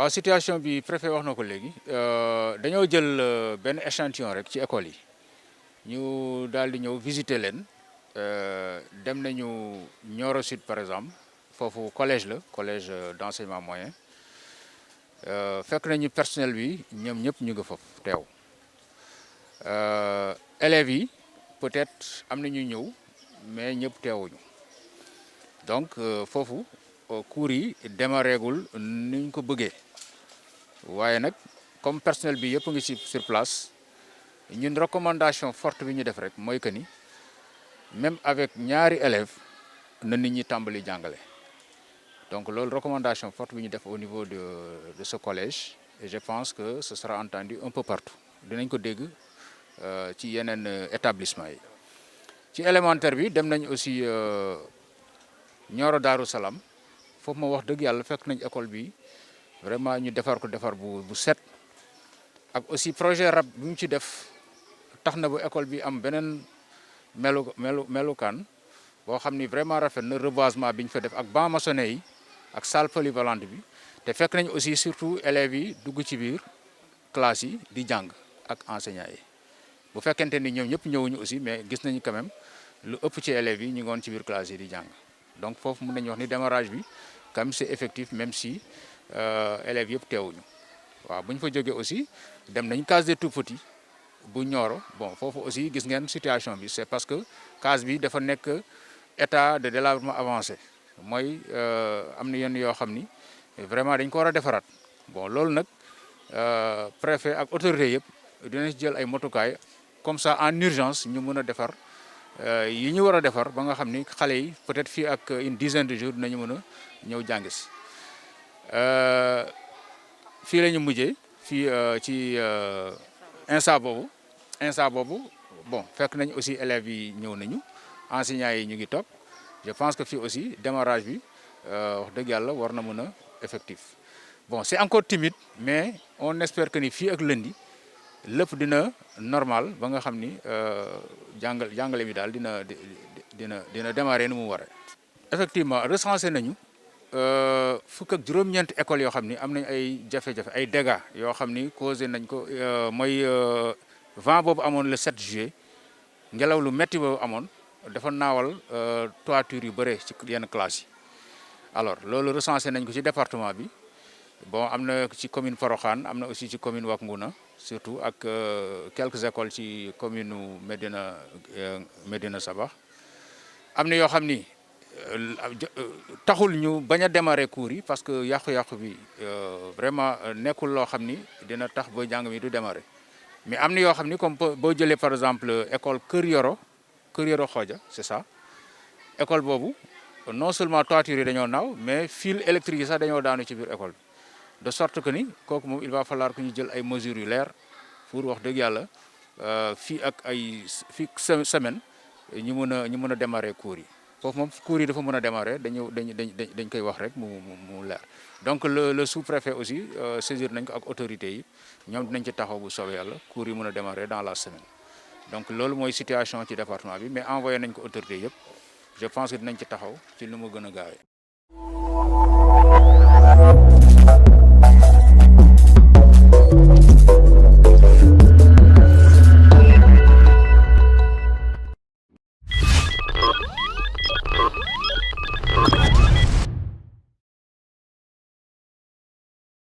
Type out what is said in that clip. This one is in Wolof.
situation bi préfet wax na ko léegi dañoo jël benn échantillon rek ci école yi ñu daal di ñëw visiter leen dem nañu Nioro Sud par exemple foofu collège la collège d'enseignement moyen fekk nañu personnel bi ñoom ñëpp ñu nga foofu teew élèves yi peut-être am na ñu ñëw mais ñëpp teewuñu donc foofu cours yi démarré gul ni ñu ko bëggee waaye nag comme personnel bi yëpp ngi ci sur place ñun recommandation forte bi ñu def rek mooy que ni même avec ñaari élèves na nit ñi tàmbali jàngale donc loolu recommandation forte bi ñu def au niveau de ce collège et je pense que ce sera entendu un peu partout dinañ ko dégg ci yeneen établissement yi ci élémentaire bi dem nañ aussi Nioro Darou Salam foofu ma wax dëgg yàlla fekk nañ école bi vraiment ñu defar ko defar bu set ak aussi projet RAB bi mu ci def tax na ba école bi am beneen melukaan boo xam ni vraiment rafet na reboisement bi ñu fa def ak banc maçonné yi ak salle polyvalente bi te fekk nañ aussi surtout élèves yi dugg ci biir classe yi di jàng ak enseignants yi bu fekkente ni ñoom ñëpp ñëwuñu aussi mais gis nañu quand même lu ëpp ci élèves yi ñu ngoon ci biir classe yi di jàng donc foofu mën nañu wax ni démarrage bi quand même c'est effectif même si élèves yëpp teewuñu waaw bu ñu fa jógee aussi dem nañ case des tout-petits bu Nioro bon foofu aussi gis ngeen situation bi c'est parce que case bi dafa nekk état de délabrement avancé mooy am na yenn yoo xam ni vraiment dañ ko war a defaraat bon loolu nag préfet ak autorité yëpp dinañ jël ay motukaay comme ça en urgence ñu mën a defar yi ñu war a defar ba nga xam ni xale yi peut-être fii ak une dizaine de jours dinañu mën a ñëw jàng si fii la ñu mujjee fii ci instant boobu bon fekk nañ aussi élèves yi ñëw nañu enseignants yi ñu ngi toog je pense que fii aussi démarrage bi wax dëgg yàlla war na mën a effectif bon c'est encore timide mais on espère que ni fii ak lundi lépp dina normal ba nga xam ni jàngale mi daal dina démarrer nu mu waree. effectivement recensé nañu fukk ak juróom-ñeent écoles yoo xam ni am nañ ay jafe-jafe ay dégâts yoo xam ni causé nañ ko mooy vent boobu amoon le 7 juillet ngelaw lu metti boobu amoon dafa naawal toiture yu bëre ci yenn classes yi alors loolu recensé nañ ko ci département bi bon am na ci commune Porokhane am na aussi ci commune Wack Ngouna surtout ak quelques écoles ci commune Médina Sabakh am na yoo xam ni taxul ñu bañ a démarrer cours yi parce que yàqu-yàqu bi vraiment nekkul loo xam ni dina tax ba jàng mi du démarrer mais am na yoo xam ni comme boo jëlee par exemple école Kër Yoro Xoja c'est ça école boobu non seulement toiture yi dañoo naaw mais fil électrique yi sax dañoo daanu ci biir école bi de sorte que ni kooku moom il va falloir que ñu jël ay mesures yu leer pour wax dëgg yàlla fii ak ay semaine ñu mën a démarrer cours yi foofu moom cours yi dafa mën a démarrer dañ koy wax rek mu leer donc le sous-préfet aussi saisir nañ ko ak autorités yi ñoom dinañ ci taxaw bu soobee yàlla cours yi mën a démarrer dans la semaine donc loolu mooy situation ci département bi mais envoyé nañ ko autorités yëpp je pense que dinañ ci taxaw ci lu mu gën a gaawee